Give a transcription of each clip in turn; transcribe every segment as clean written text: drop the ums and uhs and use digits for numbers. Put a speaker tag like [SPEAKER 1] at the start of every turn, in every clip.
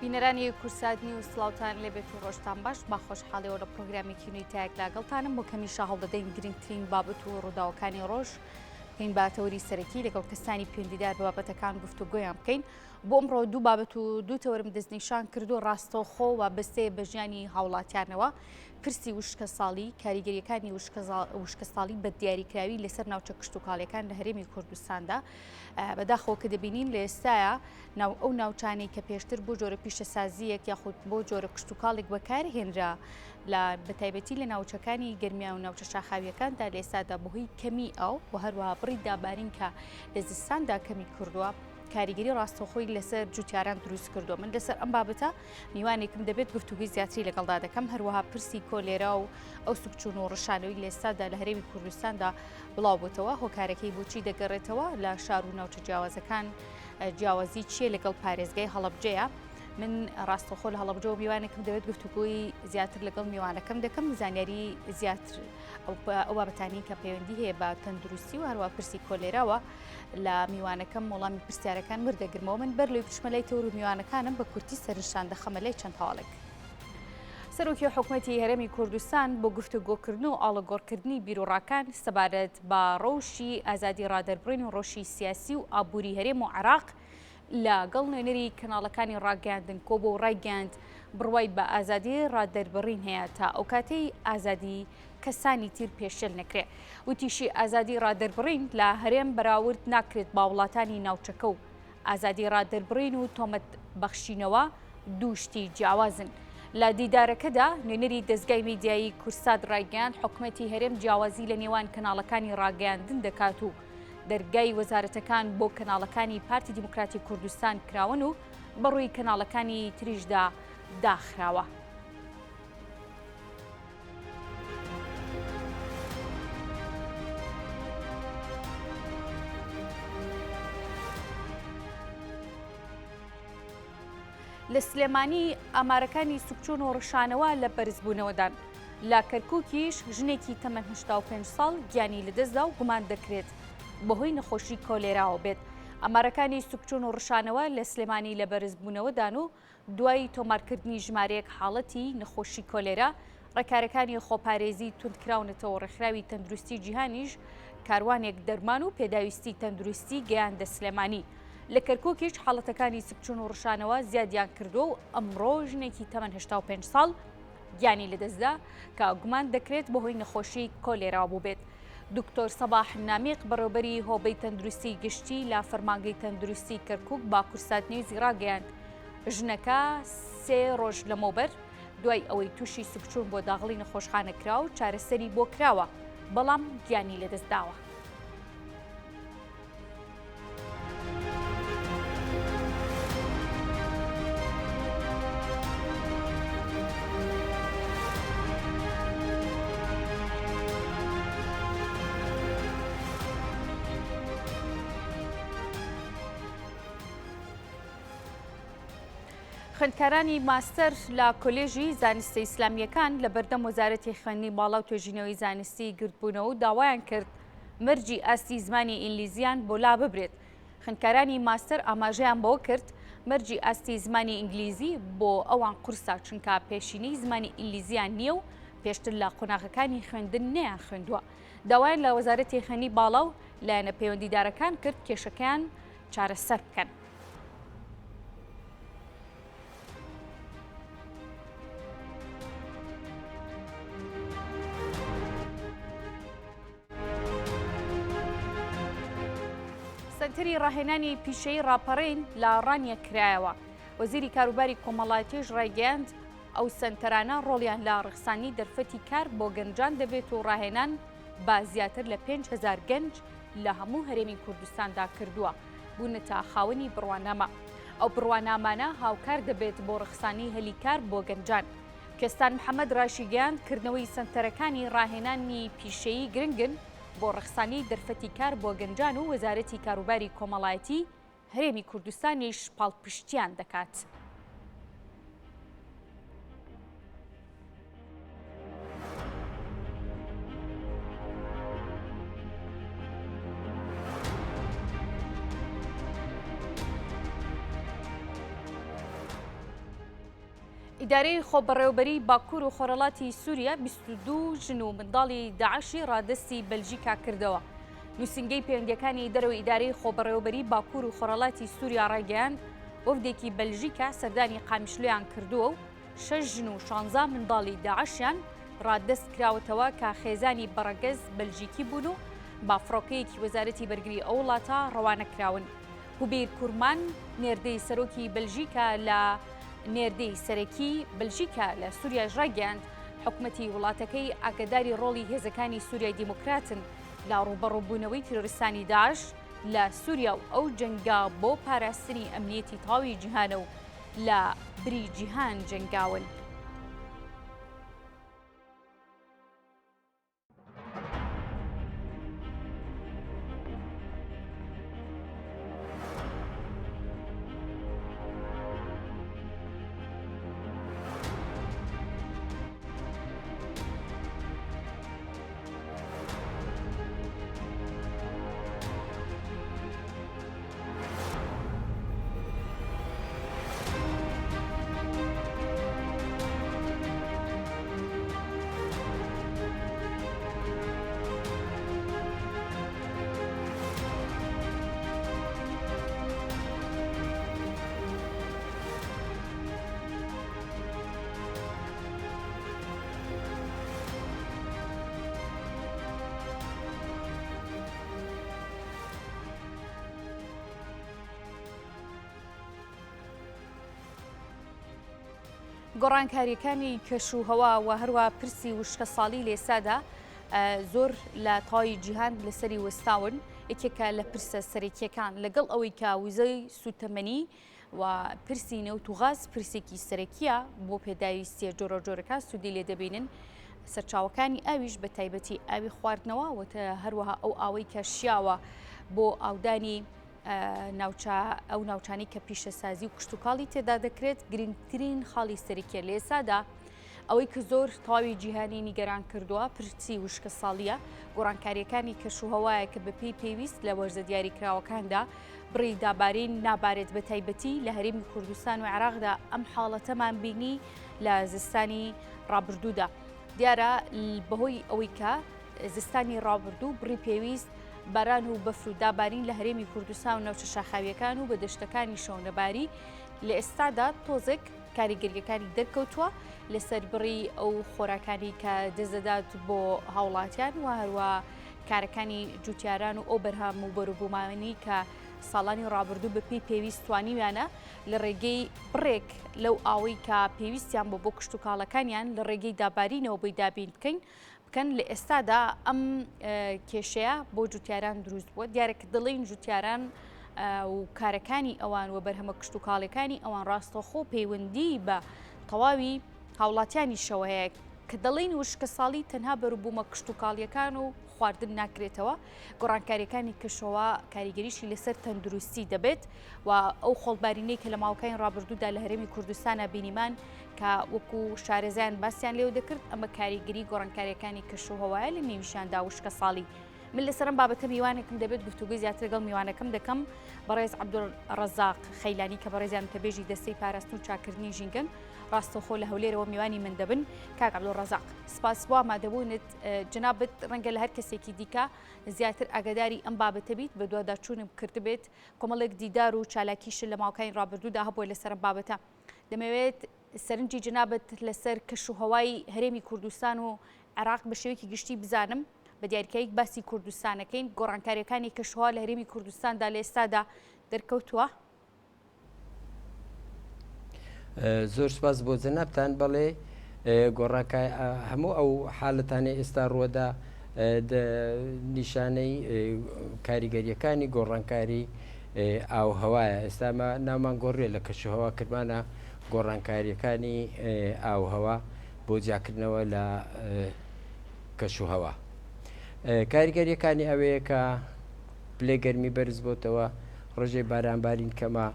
[SPEAKER 1] بینەرانی کورسادنی و سڵاوتان لێبێت و ڕۆژتان باش با خۆشحاڵیەوە لە پرۆگرامی کینویتایەک لاگەڵتانم بۆ کەمیشە هەڵدەدەین گرنگترین بابەت و ڕووداوەکانی ڕۆژ بکەین باتەوەری سەرەکی لەگەڵ کەسانی پەیوەندیدار بە بابەتەکان گفتوگۆیان بکەین. بۆ ئەمڕۆ دوو بابەت و دوو تەوەرم دەستنیشان کردو ڕاستەوخۆ و بەستەیە بە ژیانی هاوڵاتیانەوە. پرسی وشکە ساڵی کاریگەریەکانی وشکە ساڵی بە دیاریکراوی لەسەر ناوچە کشت و کاڵیەکان لە هەرێمی کوردستاندا بەداخەوە کە دەبینین لە ئێستاە ئەو ناوچانەی کە پێشتر بۆ جۆرە پیشەسازیەک یاخود بۆ جۆرە کشت و کاڵێک بەکارهێنرا لە بەتایبەتی لە ناوچەکانی گەرمیا و ناوچە شاخاویەکاندا لە ئێستادا بەهۆی کەمی ئەو و هەروەها بڕی دابارین کە لە زستاندا کەمی کردووە کاریگەری ڕاستەوخۆی لەسەر جوتیاران دروست کردووە. من لەسەر ئەم بابەتە میوانێکم دەبێت گفتوگوی زیاتری لەگەڵدا دەکەم، هەروەها پرسی کۆلێرا و ئەو سوکچوون و ڕەشانەوەی لە ئێستادا لە هەرێمی کوردستاندا بڵاو بووتەوە، هۆکارەکەی بۆچی دەگەڕێتەوە لە شار و ناوچە جیاوازەکان، جیاوازی چیە لەگەڵ پارێزگای هەڵەبجەیە. من ڕاستەوخۆ لە هەڵەبجە و میوانێکم دەوێت گفتوگوی زیاتر لەگەڵ میوانەکەم دەکەم، زانیاری زیاتر ئەو بابەتانی کە پەیوەندی هەیە بە تەندروستی و هەروە پرسی کۆلێراوە لە میوانەکەم وەڵامی پرسیارەکان وەردەگرمەوە. من بەر لەوەی پشمەلای تەور و میوانەکانم بە کورتی سەرنشان دەخەمە لای چەند هەواڵێک. سەرۆکی حکوومەتی هەرێمی کوردستان بۆ گفتوگۆکردن و ئاڵەگۆڕکردنی بیرۆڕاکان سەبارەت بە ڕەوشی ئازادی ڕادەربڕین و ڕۆژی سیاسی و ئابووری هەرێم و عێراق لەگەڵ نوێنەری کەناڵەکانی ڕاگەاندن کۆ بۆ ڕایگەاند بڕوای بە ئازادی ڕادەربڕین هەیە تا ئەو کاتەی ئازادی کەسانی تر پێشێل نەکرێت. وتیشی ئازادی ڕادەربڕین لە هەرێم بەراورد ناکرێت با وڵاتانی ناوچەکە و ئازادی ڕادەربڕین و تۆمەت بەخشینەوە دوو شتی جیاوازن. لە دیدارەکەدا نوێنەری دەستگای میدیایی کورساد ڕایگەاند حکوومەتی هەرێم جیاوازی لە نێوان کەناڵەکانی ڕاگەاندن دەکات و دەرگای وەزارەتەکان بۆ کەناڵەکانی پارتی دیموکراتی کوردستان کراون و بەڕووی کەناڵەکانی تریشدا داخراوە. لە سلێمانی ئامارەکانی سوکچوون و ڕەشانەوە لە بەرزبوونەوەدان. لە کەرکووکیش ژنێکی تەمەن 85 ساڵ گیانی لەدەستدا و گومان دەکرێت بەهۆی نەخۆشی کۆلێراوە بێت. ئەمارەکانی سوکچوون و ڕەشانەوە لە سلێمانی لە بەرزبوونەوەدان و دوای تۆمارکردنی ژمارەیەک حاڵەتی نەخۆشی کۆلێرا ڕێکارەکانی خۆپارێزی توندکراونەتەوە ڕێکخراوی تەندروستی جیهانیش کاروانێک دەرمان و پێداویستی تەندروستی گەیاندە سلێمانی. لە کەرکووکیش حاڵەتەکانی سوکچوون و ڕەشانەوە زیادیان کردو و ئەمڕۆ ژنێکی تەمەن 85 ساڵ گیانی لەدەستدا کە گومان دەکرێت بەهۆی نەخۆشی کۆلێرا بوو بێت. دکتۆر سەباح نامیق بەڕێوەبەری هۆبەی تەندروستی گشتی لە فەرمانگەی تەندروستی کەرکووک با کورساتنیوزی ڕاگەیاند ژنەکە 3 ڕۆژ لەمەوبەر دوای ئەوەی تووشی سوکچوون بۆ داغڵی نەخۆشخانە کراوە و چارەسەری بۆ کراوە، بەڵام گیانی لەدەستداوە. خوێندکارانی ماستەر لە کۆلێژی زانستە ئیسلامیەکان لە بەردەم وەزارەتی خوێندنی باڵا و توێژینەوەی زانستی گرتبوونەوە و داوایان کرد مەرجی ئاستی زمانی ئینگلیزیان بۆ لا ببرێت. خوێندکارانی ماستەر ئاماژەیان بەوە کرد مەرجی ئاستی زمانی ئینگلیزی بۆ ئەوان قورسا چونکە پێشینەی زمانی ئینگلیزیان نییە و پێشتر لە قۆناغەکانی خوێندن نەیان خوێندووە. داوایان لە وەزارەتی خوێندنی باڵا و لایەنە پەیوەندیدارەکان کرد کێشەکەیان چارەسەر بکەن. سەنتەری ڕاهێنانی پیشەی ڕاپەڕین لە ڕانیە کرایەوە. وەزیری کاروباری کۆمەڵایەتیش ڕایگەیاند ئەو سەنتەرانە ڕۆڵیان لە ڕخسانی دەرفەتی کار بۆ گەنجان دەبێت و ڕاهێنان با زیاتر لە 5,000 گەنج لە هەموو هەرێمی کوردستاندا کردووە بوونەتە خاوەنی بڕوانامە. ئەو بڕوانامانە هاوکار دەبێت بۆ ڕخسانی هەلیکار بۆ گەنجان. کێستان محەممەد ڕاشیگەیاند کردنەوەی سەنتەرەکانی ڕاهێنانی پیشەیی گرنگن بۆ ڕخسانی دەرفەتی کار بۆ گەنجان و وەزارەتی کاروباری کۆمەڵایەتی هەرێمی کوردستانیش پاڵپشتیان دەکات. ئیدارەی خۆبەڕێوەبەری باکوور و خۆرەڵاتی سووریا 22 ژن و منداڵی داعشی ڕادستی بەلژیکا کردەوە. نووسنگەی پەیوەندیەکانی دەرەوەی ئیدارەی خۆبەڕێوەبەری باکوور و خۆرەڵاتی سووریا ڕاگەیاند وەفدێکی بەلژیکا سەردانی قامیشلویان کردووە و 6 ژن و 16 منداڵی داعشیان ڕادست کراوەتەوە کە خێزانی بەڕەگەز بەلژیکی بوون و بافڕۆکەیەکی وەزارەتی بەرگری ئەو وڵاتە ڕەوانەکراون. هوبێر کورمان نێردەی سەرۆکی بەلژیکا لە نێردەی سەرەکی بەلژیکا لە سووریا ڕاگەیاند حکوومەتی وڵاتەکەی ئاگاداری ڕۆڵی هێزەکانی سووریای دیموکراتن لە ڕوبەڕووبوونەوەی تیرۆریستانی داعش لە سووریا و ئەو جەنگا بۆ پاراستنی ئەمنیەتی تەواوی جیهانە و لە بری جیهان جەنگاون. گۆڕانکاریەکانی کەشوهەوا و هەروە پرسی وشکە ساڵی لێسادا زۆر لە تەواوی جیهان لەسەری وەستاون. یەکێکە لە پرسە سەرەکیەکان لەگەڵ ئەوەی کە ویزەی سوتەمەنی و پرسی نەوت و غاز پرسێکی سەرەکیە بۆ پێداویستیە جۆرە جۆرەکە سوودی لێ دەبینن. سەرچاوەکانی ئاویش بە تایبەتی ئاوی خواردنەوە وەتە هەروەها ئەو ئاوەی کە شیاوە بۆ ئاودانی ئەو ناوچانی کە پیشەسازی و کشتتوکاڵی تێدا دەکرێت گرنگترین خاڵی سەرکیە لێسادا ئەوەی کە زۆر تەواوی جیهانی نیگەران کردووە پرسی وشکە ساڵیە گۆڕانکاریەکانی کەشوهەوایە کە بەپێی پێویست لە وەرزە دیاریکراوەکاندا بڕی دابارین نابارێت بە تایبەتی لە هەرێمی کوردستان و عێراقدا ئەم حاڵەتەمان بینی لە زستانی ڕابردوودا. دیارە بەهۆی ئەوەی کە زستانی ڕابردوو بڕی پێویست باران و بەفر و دابارین لە هەرێمی کوردستان و ناوچە شاخاویەکان و بە دەشتەکانی شەونەباری لە ئێستادا تۆزێک کاریگەریەکانی دەرکەوتووە لەسەر بڕی ئەو خۆراکانی کە دەزدات بۆ هاوڵاتیان و هەروە کارەکانی جوتیاران و ئەو بەرهەم و بەروبوومانی کە ساڵانی ڕابردوو بەپێی پێویست توانیویانە لە ڕێگەی بڕێک لەو ئاوەی کە پێویستیان بۆ کشتتوکاڵەکانیان لە ڕێگەی دابارینەوە بۆی دابین بکەن لە ئێستادا ئەم کێشەیە بۆ جوتیاران دروست بووە. دیارە کە دڵین جوتیاران و کارەکانی ئەوان و بەرهەمە کشتتوکاڵەکانی ئەوان ڕاستەخۆ پەیوەندی بە تەواوی هاوڵاتیانی شەوەیە کە دەڵین وشکە ساڵی تەنها بەروبوومە کشتتوکاڵیەکان و خواردن ناکرێتەوە. گۆڕانکاریەکانی کەشەوە کاریگەریشی لەسەر تەندروستی دەبێت و ئەو خۆڵبارینەی کە لە ماوەکانی ڕابردوودا لە هەرێمی کوردستانە بینیمان کە وەکو شارەزایان باسییان لێو دەکرد ئەمە کاریگەری گۆڕانکاریەکانی کەشوهەوایە لە نێویشاندا وشکە ساڵی. من لەسەرم بابەتە میوانێکم دەبێت گفتوگوی زیاتر لەگەڵ میوانەکەم دەکەم بەڕێز عەبدوڵڕەزاق خەیلانی کە بەڕێزیان تەبێژی دەستەی پاراستن و چاکردنی ژینگەن ڕاستەخۆ لە هەولێرەوە میوانی من دەبن. کاک عەبدوڵڕەزاق سپاس بۆ ئامادەبوونت جنابت ڕەنگە لە هەر کەسێکی دیکە زیاتر ئاگاداری ئەم بابەتە بیت بە دوواداچوونم کردبێت کۆمەڵێک دیدار و چالاکیش لە ماوەکانی ڕابردوودا هەبووە لەسەر بابەتە. دەمەوێت سەرنجی جنابت لەسەر کەشوهەوای هەرێمی کوردستان و عێراق بە شێوەیەکی گشتی بزانم بە دیاریکەیەک باسی کوردستانەکەین گۆڕانکاریەکانی کەشوهەوا لە هەرێمی کوردستاندا لە ئێستادا دەرکەوتووە.
[SPEAKER 2] زۆر سپاس بۆ جەنابتان. بەڵێ گۆڕانکاری هەموو ئەو حاڵەتانی ئێستا ڕووەدا نیشانەی کاریگەریەکانی گۆڕانکاری ئاوهەوایە. ئێستا نامان گۆڕێ لە کەشوهەوا کردمانە گۆڕانکاریەکانی ئاوهەوا بۆ جیاکردنەوە لە کەشوهەوا. کاریگەریەکانی ئەوەیە کە پلێ گەرمی بەرز بۆتەوە ڕۆژێ بارانبارین کەمە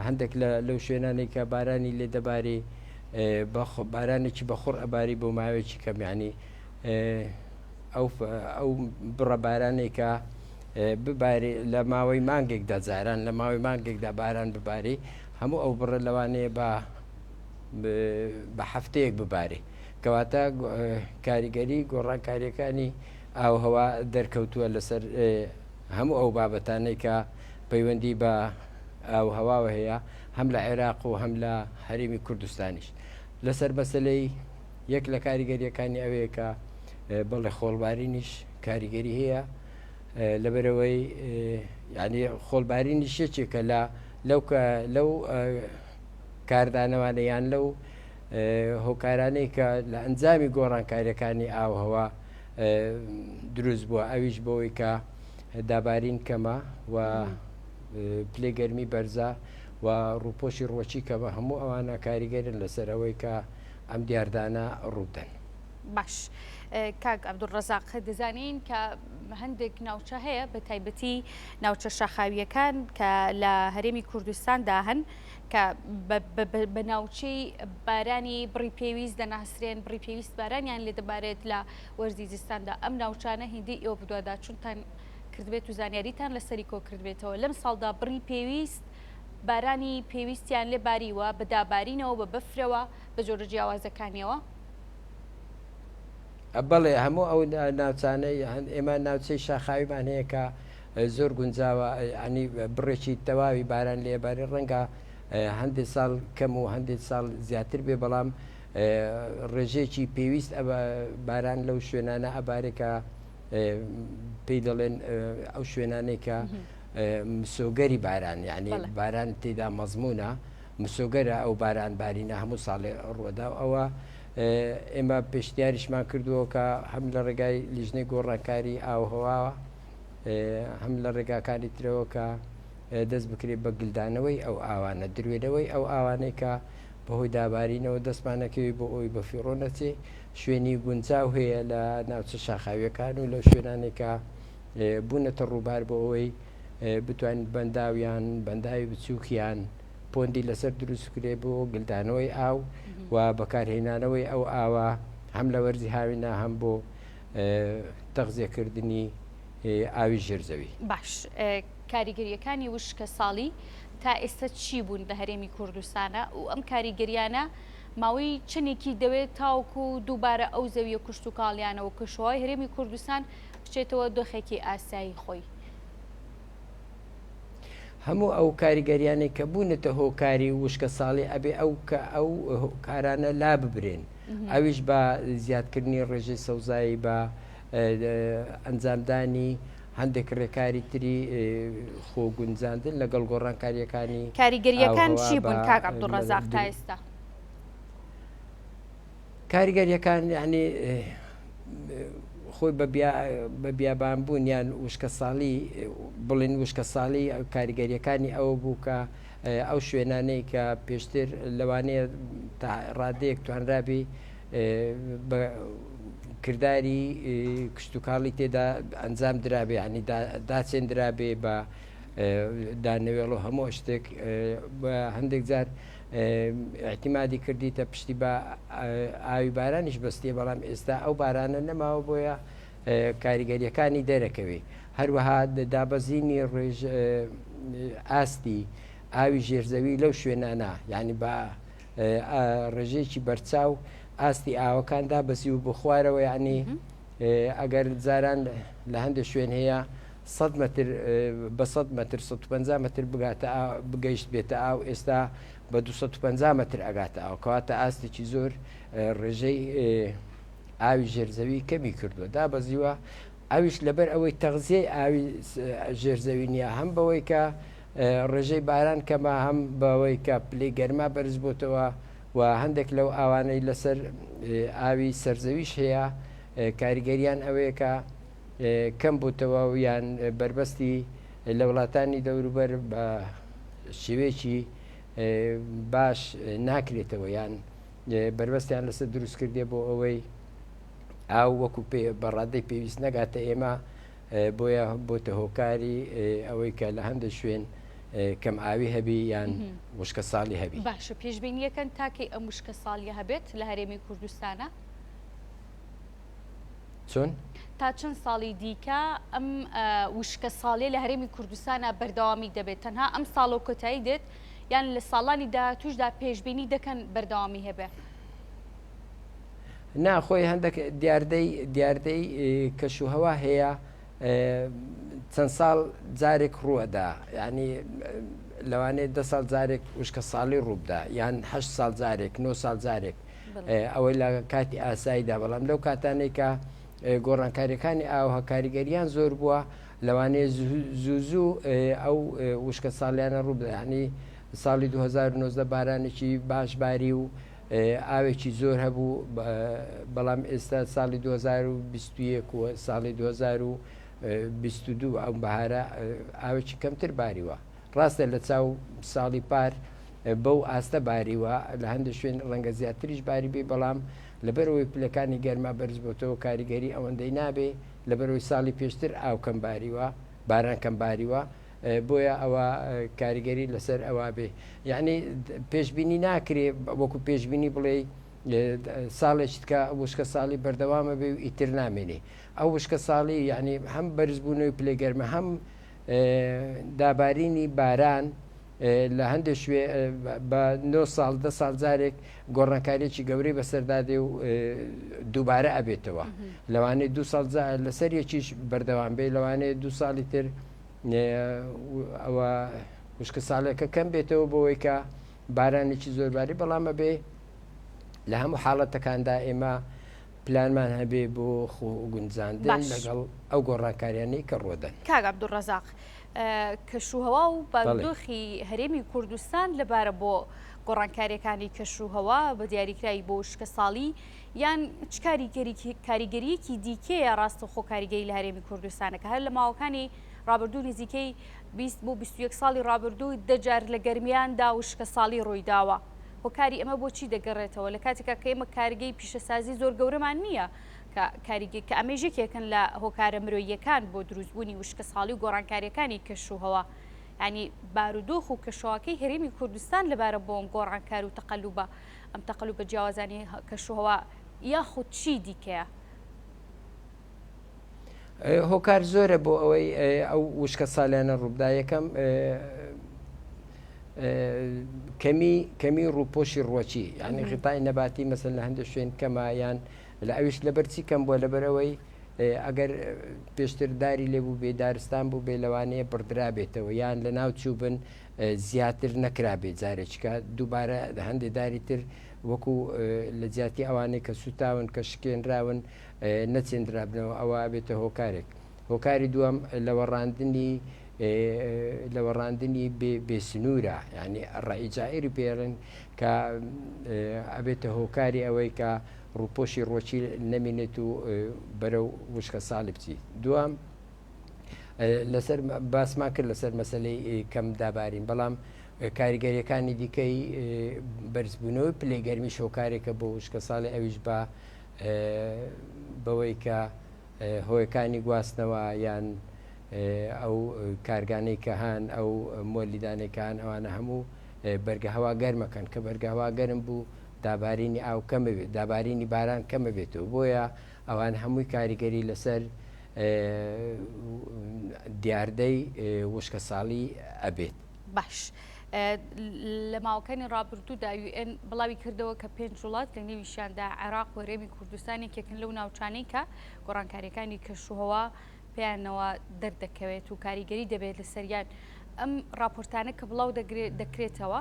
[SPEAKER 2] هەندێک لەو شوێنانێک کە بارانی لێ دەبارێ بارانێکی بەخۆڕ ئەباری بۆ ماوەیەکی کەمیانی ئەو بڕە بارانێکە ببارێ لە ماوەی مانگێکدا جاران لە ماوەی مانگێکدا باران ببارێ هەموو ئەو بڕە لەوانەیە بە بە هەفتەیەک ببارێ کەواتە کاریگەری گۆڕانکاریەکانی ئاوهەوا دەرکەوتووە لەسەر هەموو ئەو بابەتانەی کە پەیوەندی بە ئاوهەواوە هەیە هەم لە عێراق و هەم لە هەرێمی کوردستانیش لەسەر مەسلەی یەک لە کاریگەریەکانی ئەوەیە کە بەڵێ خۆڵبارینیش کاریگەری هەیە لەبەرەوەی یعنی خۆڵبارینی شێکێکە لەو کاردانەوانە یان لەو هۆکارانەی کە لە ئەنجامی گۆڕانکاریەکانی ئاوهەوا دروست بووە ئەویش بەوەی کە دابارین کەمە و پلێگەرمی بەرزە و ڕووپۆشی ڕۆچی کە بە هەموو ئەوانە کاریگەرن لەسەر ئەوەی کە ئەم دیاردانە ڕوودەن.
[SPEAKER 1] باش کاک عەبدوڵڕەزاق دەزانین کە هەندێک ناوچە هەیە بە تایبەتی ناوچە شاخاویەکان کە لە هەرێمی کوردستاندا هەن کە بە ناوچەی بارانی بڕی پێویست دەناسرێن بڕی پێویست بارانیان لێ دەبارێت لە وەرزی زستاندا ئەم ناوچانە هیندی ئێوە بدووادا چونتان کردبێت و زانیاریتان لەسەری کۆ کردبێتەوە لەم ساڵدا بڕی پێویست بارانی پێویستیان لێ باریوە بەدابارینەوە بە بەفرەوە بە جۆرە جیاوازەکانیەوە
[SPEAKER 2] بەڵێ هەموو ئەو ناوچانەی ئێمە ناوچەی شاخاویمان هەیە کە زۆر گونجاوە ئەنی بڕێکی تەواوی باران لێبارێ ڕەنگە هەندێک ساڵ کەم و هەندێک ساڵ زیاتر بێ بەڵام ڕێژێکی پێویست باران لەو شوێنانە ئەبارێکە پێی دەڵێن ئەو شوێنانەی کە مسۆگەری باران یعنی باران تێدا مەزمونە مسۆگەرە ئەو باران بارینە هەموو ساڵێ ڕوەدا ئەوە ئێمە پێشنیاریشمان کردووە کە هەم لە ڕێگای لیژنەی گۆڕانکاری ئاوهەواوە هەم لە ڕێگاکانی ترەوە کە دەست بکرێت بە گلدانەوەی ئەو ئاوانە درێنەوەی ئەو ئاوانەی کە بەهۆی دابارینەوە دەستمانەکەوی بۆ ئەوی بە فیڕۆ نەچێ شوێنی گونجاو هەیە لە ناوچە شاخاویەکان و لەو شوێنانێک کە بوونەتە ڕووبار بۆ ئەوەی بتوانین بەنداویان بەنداوی بچووکیان پۆندی لەسەر دروستکرێ بۆ گلدانەوەی ئاو و بەکارهێنانەوەی ئەو ئاوە هەم لە وەرزی هاوینە هەم بۆ تەغزیەکردنی ئاوی ژێرزەوی.
[SPEAKER 1] باش کاریگەریەکانی وشکە ساڵی تا ئێستا چی بوون لە هەرێمی کوردستانە و ئەم کاریگەریانە ماوەی چنێکی دەوێت تاوکو و دووبارە ئەو زەویە کوشت و کاڵیانەوە کشەوەی هەرێمی کوردستان بچێتەوە دۆخێکی ئاسایی خۆی.
[SPEAKER 2] هەموو ئەو کاریگەریانێک کە بوونەتە هۆکاری وشکە ساڵی ئەبێ ئەو کارانە لا ببرێن ئەویش بە زیادکردنی ڕێژەی سەوزایی بە ئەنجامدانی هەندێک ڕێکاری تری خۆگونجاندن لەگەڵ گۆڕانکاریەکانی
[SPEAKER 1] کاریگەریەکان چی بوون کاک عەبدوڵڕەزاق تا ئێستا؟
[SPEAKER 2] کاریگەریەکان یعنی خۆی بە بیابانبوون یان وشکە ساڵی بڵین وشکە ساڵی کاریگەریەکانی ئەوە بوو کە ئەو شوێنانەی کە پێشتر لەوانەیە ڕادەیەک توانرابی بە کردداری کشتتوکاڵی تێدا ئەنجام درابێ ینی داچێنرابێ بە دانەوێڵ و هەموو شتێک بە هەندێک جار احتیمادی کردیتە پشتی بە ئاوی بارانیش بەستێ بەڵام ئێستا ئەو بارانە نەماوە بۆیە کاریگەریەکانی دەرەکەوێ هەروەها دابەزینی ڕێژ ئاستی ئاوی ژێرزەوی لەو شوێنانە یعنی بە ڕێژێکی بەرچاو ئاستی ئاوەکاندا بەسی و بخوارەوە یعنی ئەگەر جاران لە هەندێک شوێن هەیە 100 متر بە 100 متر 150 متر بگەیشت بێتە ئاو ئێستا بە 250 متر ئەگاتە ئاو کەواتە ئاستێکی زۆر ڕێژەی ئاوی ژێرزەوی کەمی کردووە دابەزیوە ئەویش لەبەر ئەوەی تەغزیەی ئاوی ژێرزەوی نییە هەم بەوەی کە ڕێژەی باران کەمە هەم بەوەی کە پلەی گەرما بەرز بۆتەوە و هەندێک لەو ئاوانەی لەسەر ئاوی سەرزەویش هەیە کاریگەریان ئەوەیە کە کەم بووتەوە و یان بربەستی لە وڵاتانی دەوروبەر بە شێوەیەکی باش ناکرێتەوە یان بربەستیان لەسەر دروستکردێ بۆ ئەوەی ئاو وەکو بەڕادەی پێویست نەگاتە ئێمە بۆیە بۆتە هۆکاری ئەوەی کە لە هەندێک شوێن کەم ئاوی هەبی یان وشکە ساڵی هەبی.
[SPEAKER 1] باشە پێشبینیەکەن تاکەی ئەم وشکە ساڵی هەبێت لە هەرێمی کوردستانە
[SPEAKER 2] چۆن؟
[SPEAKER 1] تا چەند ساڵی دیکە ئەم وشکە ساڵی لە هەرێمی کوردستانە بەردەوامی دەبێت تەنها ئەم ساڵ و کۆتایی دێت یان لە ساڵانی داهاتووشدا پێشبینی دەکەن بەردەوامی هەبێ؟
[SPEAKER 2] ناخۆی هەندێک دیاردەی کەشوهەوا هەیە چەند ساڵ جارێک ڕووەدا، ینی لەوانەیە 10 ساڵ جارێک وشکە ساڵی ڕووبدا، یان 8 ساڵ جارێک 9 ساڵ جارێک ئەوەی لە کاتی ئاساییدا. بەڵام لەو کاتانەی کە گۆڕانکاریەکانی ئاوها کاریگەریان زۆر بووە، لەوانەیە زوو ئەو وشکە ساڵیانە ڕووبدا. ینی ساڵی 2009 بارانێکی باشباری و ئاوێکی زۆر هەبوو، بەڵام ئێستا ساڵی 2021 و ساڵی 2022 ئەو بەهارە ئاوێکی کەمتر باریوە. ڕاستە لە چاو ساڵی پار بەو ئاستە باریوە، لە هەندێک شوێن ڕەنگە زیاتریش باری بێ، بەڵام لەبەرەوەی پلەکانی گەرما بەرز بۆتەوە کاریگەری ئەوەندەی نابێ، لەبەرەوەی ساڵی پێشتر ئاو کەم باریوە، باران کەم باریوە، بۆیە ئەوە کاریگەری لەسەر ئەوە بێ. یعنی پێشببینی ناکرێ وەکو پێشببینی بڵێ ساڵێکی کە وشکە ساڵی بەردەوامە بێ و ئیتر نامێنێ. ئەو وشکە ساڵی یعنی هەم بەرزبوونەوەی پلێگەرمە، هەم دابارینی باران لە هەندێک شوێ بە 9 ساڵ 10 ساڵ جارێک گۆڕانکاریێکی گەورەی بەسەردادێ و دووبارە ئەبێتەوە. لەوانەیە 2 ساڵ لەسەر یەکیش بەردەوام بێ، لەوانەیە 2 ساڵی تر ئەوە وشکە ساڵێکە کەم بێتەوە بۆەوەی کە بارانێکی زۆرباری. بەڵامە بێ لە هەموو حاڵەتەکاندا ئێمە پلانمان هەبێ بۆ گونجاندن لەگەڵ ئەو گۆڕانکاریانەی کە ڕۆدەن.
[SPEAKER 1] کاک عەبدوڕەزاق، کەشوهەوا و بارودۆخی هەرێمی کوردستان لەبارە بۆ گۆڕانکاریەکانی کەشوهەوا بە دیاریکرایی بۆ وشکە ساڵی یان چ کاریگەریەکی دیکەیە ڕاستەوخۆ کاریگەری لە هەرێمی کوردستانەکە هەر لە ماوەکانی ڕابردوو نزیکەی 20 بۆ 21 ساڵی ڕابردوو دەجار لە گەرمیاندا وشکە ساڵی ڕوویداوە. هۆکاری ئەمە بۆچی دەگەڕێتەوە لە کاتێکا کە ئێمە کارگەی پیشەسازی زۆر گەورەمان نییە کە ئەمێژێکێکن لە هۆکارە مرۆییەکان بۆ دروستبوونی وشکە ساڵی و گۆڕانکاریەکانی کەشوهەوا. ینی بارودۆخ و کەشەواکەی هەرێمی کوردستان لەبارە بۆ ئەم گۆڕانکار و تەقەلوبە ئەم تەقەلوبە جیاوازانی کەشوهەوا یاخود چی دیکەیە؟
[SPEAKER 2] هۆکار زۆرە بۆ ئەوەی ئەو وشکە ساڵیانە ڕووبدا. یەکەم کەمی ڕووپۆشی ڕۆچی، یعنی غیتای نەباتی مەسەن لە هەندێک شوێن کەمە، یان لە ئەویش لەبەرچی کەم بووە لەبەرەوەی ئەگەر پێشتر داری لێبوو بێ دارستان بوو بێ لەوانەیە بڕدرا بێتەوە، یان لە ناو چوو بن زیاتر نەکرابێت جارێککە دووبارە هەندێک داری تر وەکو لە جیاتی ئەوانەی کە سوتاون کە شکێنراون نەچێنرابنەوە، ئەوە بێتە هۆکارێک. هۆکاری دووەم لەوەڕاندنی بێسنوورە، ینی ڕائیجائری پێڵن کە ئەبێتە هۆکاری ئەوەی کە ڕووپۆشی ڕۆچی نەمێنێت و بەرەو وشکە ساڵی بچی. دوام لەسەر باسمان کرد لەسەر مەسلەی کەم دابارین، بەڵام کاریگەریەکانی دیکەی بەرزبوونەوەی پلێگەرمی شۆکارێکە بۆ وشکە ساڵی ئەویش بە بەوەی کە هۆیەکانی گواستنەوە یان ئەو کارگانەی کە هاان ئەو مۆلیدانێکان ئەوانە هەموو بەرگەهەوا گەرمەکەن کە بەرگەهوا گەرم بوو دابارینی ئاو کەمە بێت، دابارینی باران کەمە بێتەوە، بۆیە ئەوان هەمووی کاریگەری لەسەر دیاردەی وشکە ساڵی ئەبێت.
[SPEAKER 1] باش لە ماوەکانی ڕابردوودا UN بڵاوی کردەوە کە 5 وڵات لە نێویشیاندا عێراق و هەرێمی کوردستانێکێکن لەو ناوچانەی کە گۆڕانکاریەکانی کەشوهەوا پێیانەوە دەردەکەوێت و کاریگەری دەبێت لە سەریان. ئەم راپۆرتانە کە بڵاو دەکرێتەوە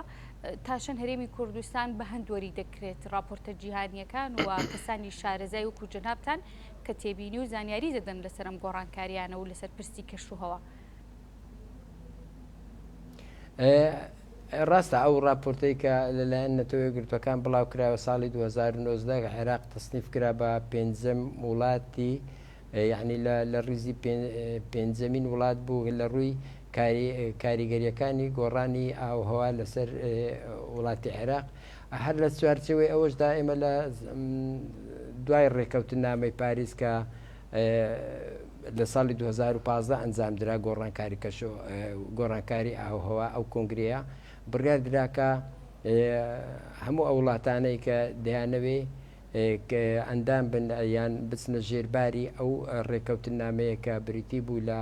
[SPEAKER 1] تاشەن هەرێمی کوردستان بە هەندوەری دەکرێت راپۆرتە جیهانیەکان و کەسانی شارەزای وەکو جەنابتان کە تێبینی و زانیاری دەدەن لەسەر ئەم گۆڕانکاریانە و لەسەر پرسی کەشوهەوا.
[SPEAKER 2] ڕاستە ئەو راپۆرتەی کە لەلایەن نەتەوەی گرتوەکان بڵاو کراوە ساڵی 2009 عێراق تەصنیف کرا بە 5ەم وڵاتی، یعنی لە ڕیزی 5ەمین وڵات بوو لە ڕووی کاریگەریەکانی گۆڕانی ئاوهەوا لەسەر وڵاتی عێراق. هەر لە چوارچەوەی ئەوەشدا ئێمە لە دوای ڕێکەوتن نامەی پاریس کە لە ساڵی 2015 ئەنجامدرا گۆڕانکاری ئاوهەوا ئەو کۆنگرەیە بڕیار دراکە هەموو ئەو وڵاتانەی کە دەیانەوێ کە ئەندام بن یان بچنە ژێرباری ئەو ڕێکەوتن نامەیە کە بریتی بوو لە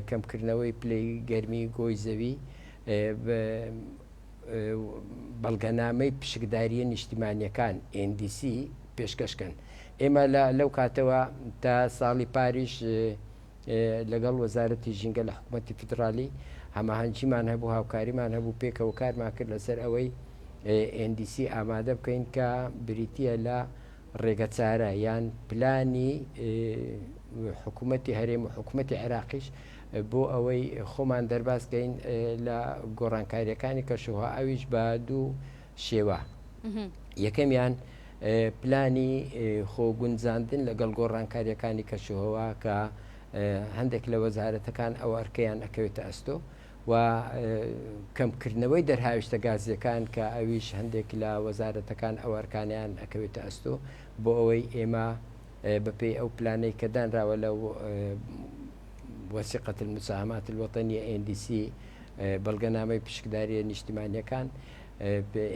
[SPEAKER 2] کەمکردنەوەی پلەی گەرمی گۆی زەوی بەڵگەنامەی پشکداریە نیشتیمانیەکان NDC پێشکەشکەن. ئێمە لەو کاتەوە تا ساڵی پاریش لەگەڵ وەزارەتی ژینگە لە حکوومەتی فدرالی هەماهەنگیمان هەبوو، هاوکاریمان هەبوو، پێکەوە کارمان کرد لەسەر ئەوەی NDC ئامادە بکەین کە بریتە لە ڕێگەچارە یان پلانی حکوومەتی هەرێم و حکوومەتی عێراقیش بۆ ئەوەی خۆمان دەرباسکەین لە گۆڕانکاریەکانی کەشوها ئەویش بە دوو شێوە. یەکەمیان پلانی خۆگونجاندن لەگەڵ گۆڕانکاریەکانی کەشوهەوە کە هەندێک لە وەزارەتەکان ئەو ئەرکەیان ئەکەوێتە ئەستۆ و کەمکردنەوەی دەرهاویشتە گازیەکان کە ئەویش هەندێک لە وەزارەتەکان ئەو ئەرکانیان ئەکەوێتە ئەستۆ بۆ ئەوەی ئێمە بەپێی ئەو پلانەی کە دانراوە لە وەسیقەت المساهمات الوطنیە NDC بەڵگەنامەی پشکداریە نیشتیمانیەکان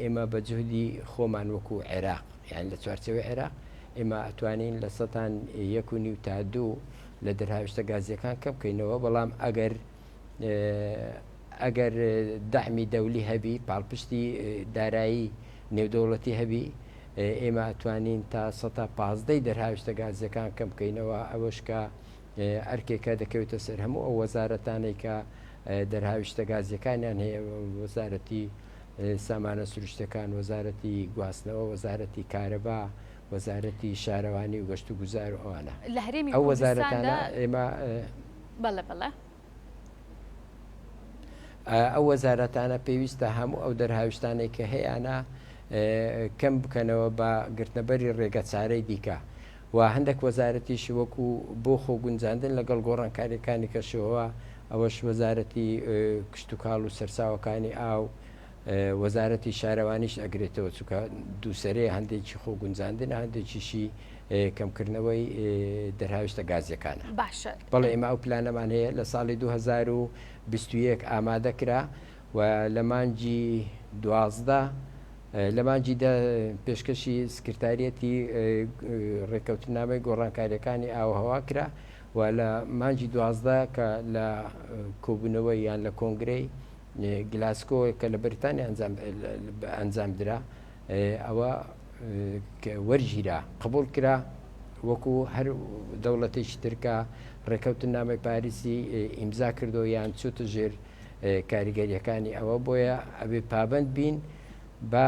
[SPEAKER 2] ئێمە بە جهودی خۆمان وەکو عێراق یان لە چوارچەوەی عێراق ئێمە ئەتوانین لە 1.1 تا 2 لە دەرهاویشتە گازیەکان کەم بکەینەوە. بەڵام ئەگەر داعمی دەولی هەبی، پاڵپشتی دارایی نێودەوڵەتی هەبی، ئێمە ئەتوانین تا 115 دەرهاویشتە گازیەکان کەم بکەینەوە. ئەوەش کە ئەرکێکە دەکەوێتە سەر هەموو ئەو وەزارەتانەی کە دەرهاویشتە گازیەکانیان هەیە، وەزارەتی سامانە سروشتەکان، وەزارەتی گواستنەوە، وەزارەتی کارەبا، وەزارەتی شارەوانی و گەشت و گوزار و ئەوانە.
[SPEAKER 1] لە هەرێمی
[SPEAKER 2] ئەو وەزارەتانە ئێمە ئەو وەزارەتانە پێویستە هەموو ئەو دەرهاویشتانەی کە هەیەە کەم بکەنەوە بە گرتنەبەری ڕێگەچارەی دیکە و هەندێک وەزارەتیش وەکو بۆ خۆگونجاندن لەگەڵ گۆڕانکاریەکانی کەشەوە ئەوەش وەزارەتی کشت و کاڵ و سەرچاوەکانی ئاو، وەزارەتی شارەوانیش ئەگرێتەوە چونکە دووسەرەیە هەندێکی خۆگونجاندن هەندێکیشی کەمکردنەوەی دەرهاویشتە گازیەکانە.
[SPEAKER 1] باشە
[SPEAKER 2] بەڵێ ئێمە ئەو پلانەمان هەیە لە ساڵی 2021 ئامادە کرا و لە مانگی 12 لە مانگی پێشکەشی سکرتاریەتی ڕێکەوتنامەی گۆڕانکاریەکانی ئاوهەوا کرا و لە مانگی 12 کە لە کۆبوونەوەی یان لە کۆنگرەی گلاسکۆ کە لە بریتانیا ئەنجام درا ئەوە وەرگیرا قبول کرا وەکو هەر دەوڵەتێکی ترکە ڕێکەوتنامەی پاریسی ئیمزا کردەوە یان چوتە ژێر کاریگەریەکانی ئەوە بۆیە ئەبێ پابند بین بە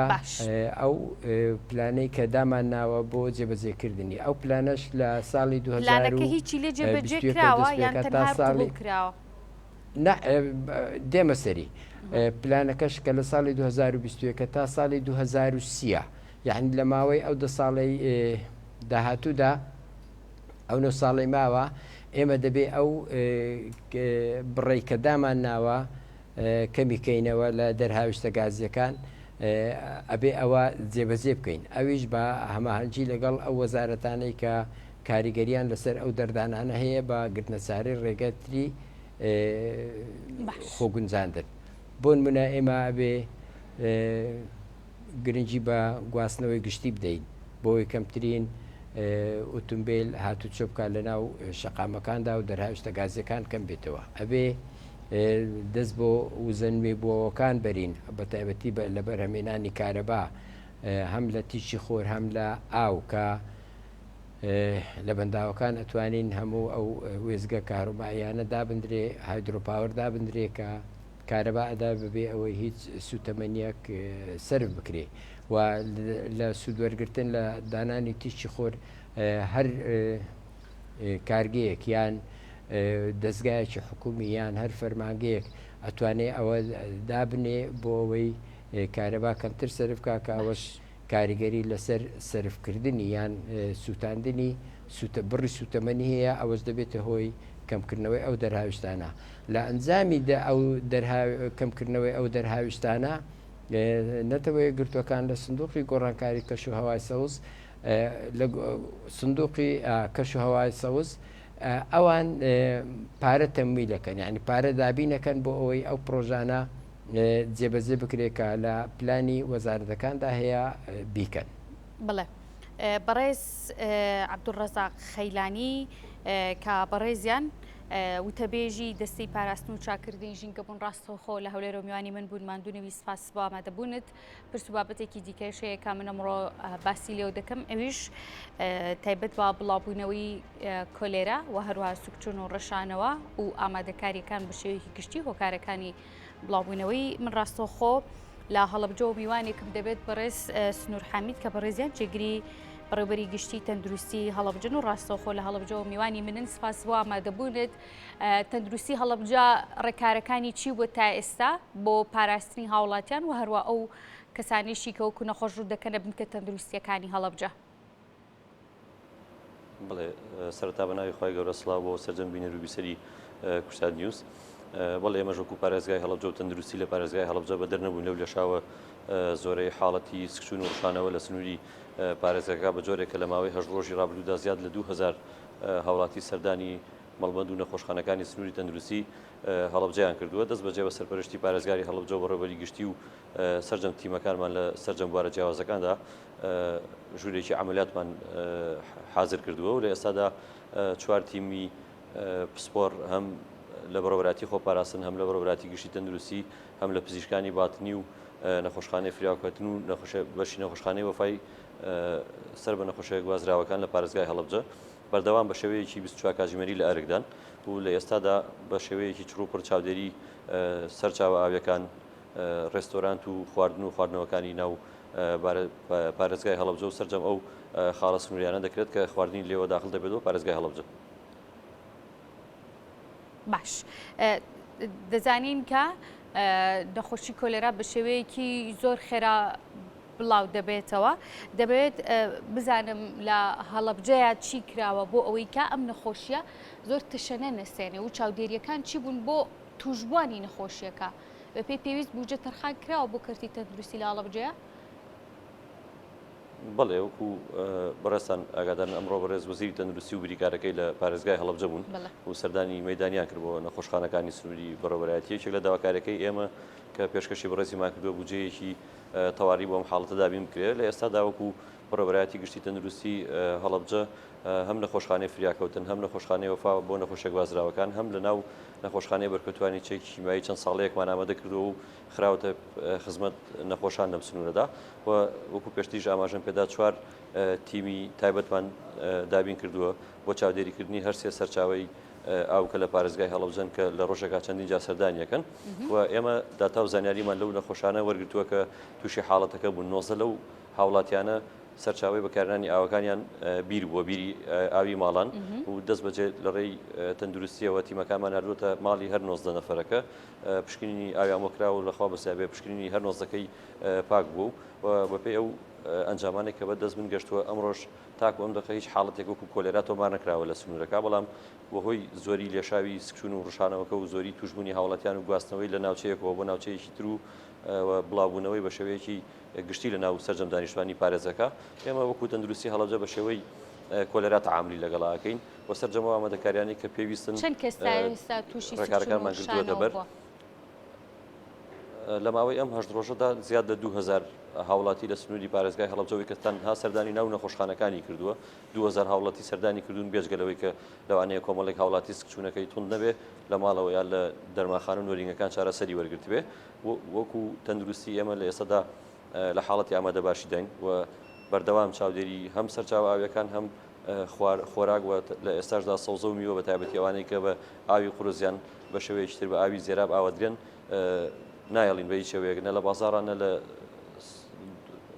[SPEAKER 2] ئەو پلانەی کە دامان ناوە بۆ جێبەجێکردنی. ئەو پلانەش لە ساڵی 2000
[SPEAKER 1] هیچی لێ جێبەجێ کراوە یان تەنها قبول کراوە؟
[SPEAKER 2] دێمە سەری پلانەکەش کە لە ساڵی 2021 تا ساڵی 2030 یعنی لە ماوەی ئەو 2 ساڵی داهاتوودا ئەو 9 ساڵی ماوە ئێمە دەبێ ئەو بڕێی کە دامان ناوە کەمیکەینەوە لە دەرهاویشتە گازیەکان ئەبێ ئەوە جێبەجێ بکەین. ئەویش بە هەماهەنگی لەگەڵ ئەو وەزارەتانەی کە کاریگەریان لەسەر ئەو دەردانانە هەیە بە گرتنەچارەی ڕێگەتری خۆگونجاندن. بۆ نمونە ئێمە ئەبێ گرنگی بە گواستنەوەی گشتی بدەین بۆی کەمترین ئۆتۆمبیل هاتوچۆ بکە لە ناو شەقامەکاندا و دەرهاویشتە گازیەکان کەم بێتەوە. ئەبێ دەست بۆ وزەنوێ بۆەوەکان بەرین بە تایبەتی لە بەرهەمێنانی کارەبا هەم لە تیشی خۆر هەم لە ئاو کە لە بەنداوەکان ئەتوانین هەموو ئەو وێزگە کارۆماییانە دابدرێ هایدرۆپاوەر دابدرێ کە کارەبا ئەدا ببێ ئەوەی هیچ سوتەمەنیەک سرف بکرێ و لە سوودوەرگرتن لە دانانی تیشی خۆر هەر کارگەیەک یان دەستگایەکی حکومی یان هەر فەرمانگەیەک ئەتوانێت ئەوە دابنێ بۆ ئەوەی کارەبا کەمتر سرفکە کە ئەوەش کاریگەری لەسەر سرفکردنی یان سووتاندنی بڕی سوتەمەنی هەیە ئەوەش دەبێتە هۆی کەمکردنەوەی ئەو دەرهاویشتانە. لە ئەنجامی ئەو کەمکردنەوەی ئەو دەرهاویشتانە نەتەوەی گرتوەکان لە سندوقی گۆڕانکاری کەش و هەوای سەوز لە سندوقی کەش و هەوای سەوز ئەوان پارە تەمویلەکەن یعنی پارە دابینەکەن بۆ ئەوەی ئەو پرۆژانە جێبەجێ بکرێکە لە پلانی وەزارەتەکاندا هەیە بیکەن.
[SPEAKER 1] بڵێ بەڕێز عەبدوڕەزاق خەیلانی کە بەڕێزیان وتەبێژی دەستەی پاراستن و چاکردنی ژینگە بوون ڕاستەوخۆ لە هەولێرە میوانی من بوون ماندوونەوی سپاس بۆ ئامادەبوونت پرس و بابەتێکی دیکەشەیە کا من ئەمڕۆ باسی لێو دەکەم ئەویش تایبەت بە بڵاوبوونەوەی کۆلێرە و هەروها سوکچوون و ڕەشانەوە و ئامادەکاریەکان بە شێوەیەکی گشتی هۆکارەکانی بڵاوبوونەوەی من ڕاستەوخۆ لە هەڵەبجە و میوانێکم دەبێت بەڕێز سنوور حامید کە بەڕێزیان جێگری بەڕێوبەری گشتی تەندروستی هەڵەبجە و ڕاستەوخۆ لە هەڵەبجە و میوانی منن سپاس بۆ ئامادەبوونت تەندروستی هەڵەبجە ڕێکارەکانی چی بوو تا ئێستا بۆ پاراستنی هاوڵاتیان و هەروە ئەو کەسانیشی کە وەکو نەخۆش ڕوو دەکەنە بنکە تەندروستیەکانی هەڵەبجە.
[SPEAKER 3] بڵێ سەرەتا بەناوی خۆی گەورە سڵاو بۆ سەرجەم بینەر و بیسەری کوشتاد نیوز بەڵێ ئێمە ژۆک و پارێزگای هەڵەبجە و تەندروستی لە پارێزگای هەڵەبجە بە دەرنەبوون لەو لەشاوە زۆرەی حاڵەتی سکچون و ڕشانەوە لە سنووری پارێزگاکە بە جۆرێکە لە ماوەی هەژ ڕۆژی ڕابردوودا زیاد لە 2000 هاوڵاتی سەردانی مەڵبەند و نەخۆشخانەکانی سنووری تەندروستی هەڵەبجەیان کردووە دەست بەجێ بە سەرپەرشتی پارێزگاری هەڵەبجە و بەڕێوەبەری گشتی و سەرجەم تیمەکانمان لە سەرجەم بوارە جیاوازەکاندا ژوورێکی عملیاتمان حاضر کردووە و لە ئێستادا چوار تیمی پسپۆر هەم لە بەڕێوەبەراتی خۆپاراستن هەم لە بەڕێوەبەراتی گشتی تەندروستی هەم لە پزیشکانی باتنی و نەخۆشخانەی فریاکەتن و بەشی نەخۆشخانەی وەفای سەر بە نەخۆشیە گوازراوەکان لە پارێزگای هەڵەبجە بەردەوام بە شێوەیەکی 24 کاتژمێری لە ئەرکدان و لە ئێستادا بە شێوەیەکی چڕوپڕ چاودێری سەرچاوە ئاویەکان ڕێستۆرانت و خواردن و خواردنەوەکانی ناو پارێزگای هەڵەبجە و سەرجەم ئەو خاڵە سنووریانە دەکرێت کە خواردنی لێوە داخل دەبێتەوە پارێزگای هەڵەبجە.
[SPEAKER 1] باش دەزانین کە نەخۆشی کۆلێرا بە شێوەیەکی زۆر خێرا بڵاو دەبێتەوە دەبێت بزانم لە هەڵەبجەیە چی کراوە بۆ ئەوەی کە ئەم نەخۆشیە زۆر تشەنە نەسێنێ و چاودێریەکان چی بوون بۆ توشبوانی نەخۆشیەکە بە پێی پێویست بوجە تەرخان کراوە بۆ کەرتی تەندروستی لە هەڵەبجەیە؟
[SPEAKER 3] بەڵێ وەکو بەڕێستان ئاگادارن ئەمڕۆ بەڕێز وەزیری تەندروستی و بریکارەکەی لە پارێزگای هەڵەبجە بوون و سەردانی مەیدانیان کرد بۆ نەخۆشخانەکانی سنووری بەڕێوەبەرایەتی یەکێک لە داواکاریەکەی ئێمە کە پێشکەشی بەڕێزیمان کردووە بودجەیەکی تەواوی بۆم حاڵەتەدا بیم کرێت لە ئێستادا وەکو بەڕێوەبەرایەتی گشتی تەندروستی هەڵەبجە هەم نەخۆشخانەی فریاکەوتن هەم نەخۆشخانەی وەفا بۆ نەخۆشیە گوازراوەکان هەم لە ناو نەخۆشخانەی بەرکەوتوانی چێکی کیمیایی چەند ساڵەیەکمان ئامادە کردو و خراوەتە خزمەت نەخۆشان لەم سنوورەدا و وەکو پێشتیش ئاماژەم پێدا چوار تیمی تایبەتمان دابین کردووە بۆ چاودێریکردنی هەر سێ سەرچاوی ئاو کە لە پارێزگای هەڵەبجەن کە لە ڕۆژێکا چەندین جا سەردانیەکەن و ئێمە داتا و زانیاریمان لەو نەخۆشانە وەرگرتووە کە تووشی حاڵەتەکە بوون 90 لەو هاوڵاتیانە سەرچاوی بەکارانی ئاوەکانیان بیر بووە بیری ئاوی ماڵان و دەست بەجێ لە ڕێی تەندروستیەوە تیمەکانمان هەردووەتە ماڵی هەر 90 نەفەرەکە پشکنینی ئاوی ئامۆکرا و لەخوا بەسیابێ پشکنینی هەر 90ەکەی پاک بوو و بەپێی ئەو ئەنجامانێک کە بەدەست من گەشتووە ئەمڕۆژ تاکو ئەم دقە هیچ حاڵەتێک وەکو کۆلێرا تۆمار نەکراوە لە سنوورەکە بەڵام بەهۆی زۆری لێشاوی سکچون و ڕشانەوەکە و زۆری توشبوونی هاوڵاتیان و گواستنەوەی لە ناوچەیەکەوە بۆ ناوچەیەکی تر و بڵاوبوونەوەی بە شێوەیەکی گشتی لە ناو سەرجەم دانیشتوانی پارێزەکە ئێمە وەکو تەندروستی هەڵەبجە بە شێوەی کۆلێرا تەعاملی لەگەڵاکەین و سەرجەمەوە ئامادەکاریانی کە پێویستن
[SPEAKER 1] چەند کەس ئێستا تووشی
[SPEAKER 3] ڕێکارەکانمان کردووە دەبەر لە ماوەی ئەم هەشت ڕۆژەدا زیاد لە 2000 هاوڵاتی لە سنووری پارێزگای هەڵەبجەوەی کە تەنها سەردانی ناو نەخۆشخانەکانی کردووە 2000 هاوڵاتی سەردانی کردوون بێجگەلەوەی کە لەوانەیە کۆمەڵێک هاوڵاتی سکچوونەکەی تونند نەبێ لە ماڵەوە یان لە دەرماخانە و نۆرینگەکان چارەسەری وەرگرتبێ وەکو تەندروستی ئێمە لە ئێستادا لە حاڵەتی ئامادە باشی داین و بەردەوام چاودێری هەم سەرچاوە ئاویەکان هەم خۆراک لە ئێستاشدا سەوزە و میوە بە تایبەتی ئەوانەی کە بە ئاوی قورزیان بە شێوەیەکی تر بە ئاوی زێراب ئاوەدرێن نایەڵین بە هیچ شێوەیەک نە لە بازاڕان نە لە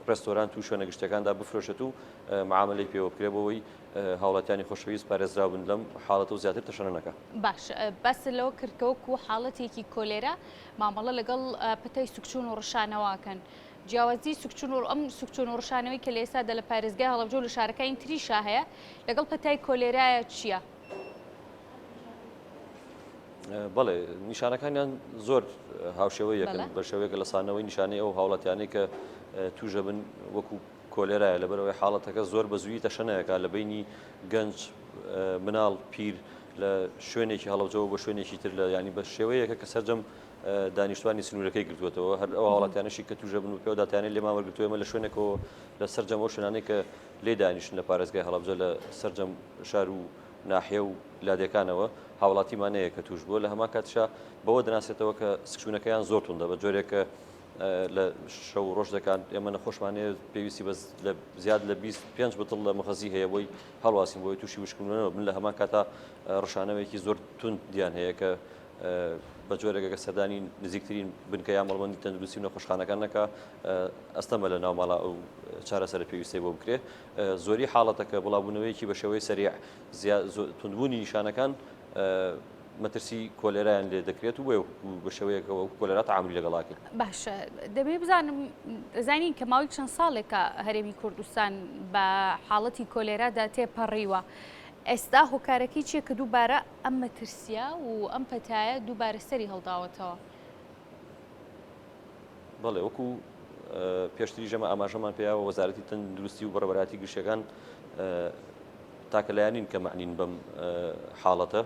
[SPEAKER 3] ڕێستۆران و شوێنە گشتەکاندا بفرۆشێت و معاملەی پێوە بکرێ بۆەوەی هاوڵاتیانی خۆشەویست پارێزراو بن لەم حاڵەتە و زیاتر تەشەنە نەکە.
[SPEAKER 1] باش بەس لەوە کردکەوەکو حاڵەتێکی کۆلێرە مامەڵە لەگەڵ پەتەی سوکچوون و ڕشانەوەکەن جیاوازی سوکچوون و ئەم سوکچوون و ڕشانەوەی کە لە ئێستادا لە پارێزگای هەڵەبجە و لە شارەکانی تریشا هەیە لەگەڵ پەتای کۆلێرایە چییە؟
[SPEAKER 3] بەڵێ نیشانەکانیان زۆر هاوشێوە یەکن بە شێوەیەکە لە سانەوەی نیشانەی ئەو هاوڵاتیانەی کە توژە بن وەکو کۆلێرایە لەبەرەوەی حاڵەتەکە زۆر بە زووی تەشەنەیەکە لە بینی گەنج مناڵ پیر لە شوێنێکی هەڵەبجەوە بە شوێنێکی تر لە ینی بە شێوەیەکە کە سەرجەم دانیشتوانی سنوورەکەی گرتووەتەوە هەر ئەو هاوڵاتیانەشی کە توژە بن و پێوەداتیانەی لێمان وەرگرتووەمە لە شوێنێکەوە لە سەرجەم ئەو شوێنانەی کە لێ دانیشتن لە پارێزگای هەڵەبجە لە سەرجەم شار و ناحیە و لادەکانەوە هاوڵاتیمانەیە کە توش بووە لە هەمان کاتشا بەوە دەناسێتەوە کە سکشونەکەیان زۆر توندە بە جۆرێکە لە شەو ڕۆژ دەکان ئێمە نەخۆشمانەیە پێویستی بە زیاد لە 25 بتڵ لە مەخەزی هەیە بۆی هەڵواسین بۆی تووشی وشکردنەوە من لە هەمان کاتا ڕشانەوەیەکی زۆر تند دیان هەیە کە بە جۆرێکەکە سەردانی نزیکترین بنکەیان مەڵبندی تەندروستی و نەخۆشخانەکان نەکە ئەستەمە لە ناوماڵا ئەو چارەسەر پێویستی بۆ بکرێ زۆری حاڵەتەکە بڵاوبوونەوەیەکی بە شێوەی سەریع توندبوونی نیشانەکان مەترسی کۆلێرایان لێ دەکرێت و بە شێوەیەکەوە کۆلێرا تەعاملی لەگەڵاکرد.
[SPEAKER 1] باشە دەبێ بزانم زانین کە ماوەی چەند ساڵێکە هەرێمی کوردستان بە حاڵەتی کۆلێرادا تێپەڕیوە. ئێستا هۆکارەکەی چیە کە دووبارە ئەم مەترسیە و ئەم پەتایە دووبارە سەری هەڵداوەتەوە؟
[SPEAKER 3] بەڵێ وەکو پێشتری ژەمە ئاماژەمان پێیاوە وەزارەتی تەندروستی و بەڕێوەبەراتی گشتیەکان تاکە لایەنین کە معنین بەم حاڵەتە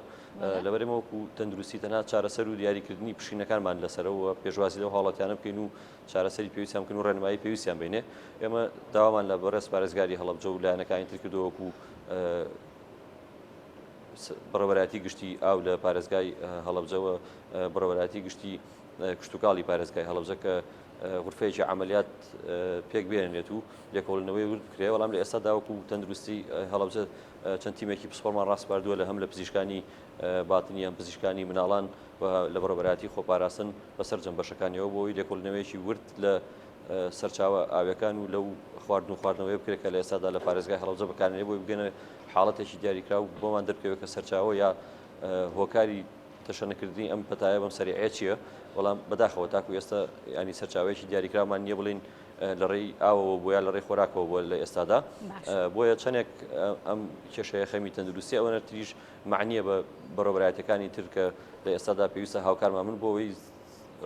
[SPEAKER 3] لەبەرەوە وەکو تەندروستی تەنها چارەسەر و دیاریکردنی پشینەکانمان لەسەرەوە پێشوازی لەو حاڵەتیانە بکەین و چارەسەری پێویستیان بکەن و ڕێنمایی پێویستیان بینێ ئێمە داوامان لە بەڕێز پارێزگاری هەڵەبجە و لایەنەکانی تر کردەوە وەکو بەڕێوەبەراتی گشتی ئاو لە پارێزگای هەڵەبجەوە بەڕێوەبەراتی گشتی کشتتوکاڵی پارێزگای هەڵەبجە کە غرفەیەکی عملیات پێک بێنێت و لێکۆڵنەوەی ورد بکرێ بەڵام لە ئێستا داوەکو تەندروستی هەڵەبجە چەند تیمێکی پسپۆرمان ڕاستپاردووە لە هەم لە پزیشکانی باتنی ئەم پزیشکانی مناڵان لە بەڕێوەبەراتی خۆپاراستن بەسەر جەمبەشەکانیەوە بۆی لێکۆڵنەوەیەکی ورد لە سەرچاوە ئاویەکان و لەو خواردن و خواردنەوەی بکرێت کە لە ئێستادا لە پارێزگای هەڵەبجە بەکارێنێ بۆی بگەنە حاڵەتێکی دیاریکرا و بۆمان دەرکەوێت کە سەرچاوە یا هۆکاری تەشەنەکردنی ئەم پەتایە بەم سەریعەیە چییە بەڵام بەداخەوە تاکو ئێستا ینی سەرچاوەیەکی دیاریکرامان نییە بڵین لە ڕێی ئاوەوە بۆ یا لە ڕێی خۆراکەوە بۆ لە ئێستادا بۆیە چەندێک ئەم کێشەیە خەمی تەندروستی ئەوەنە تریش معنیە بە بەڕێوەبەرایەتەکانی تر کە لە ئێستادا پێویستە هاوکارمان من بۆەوەی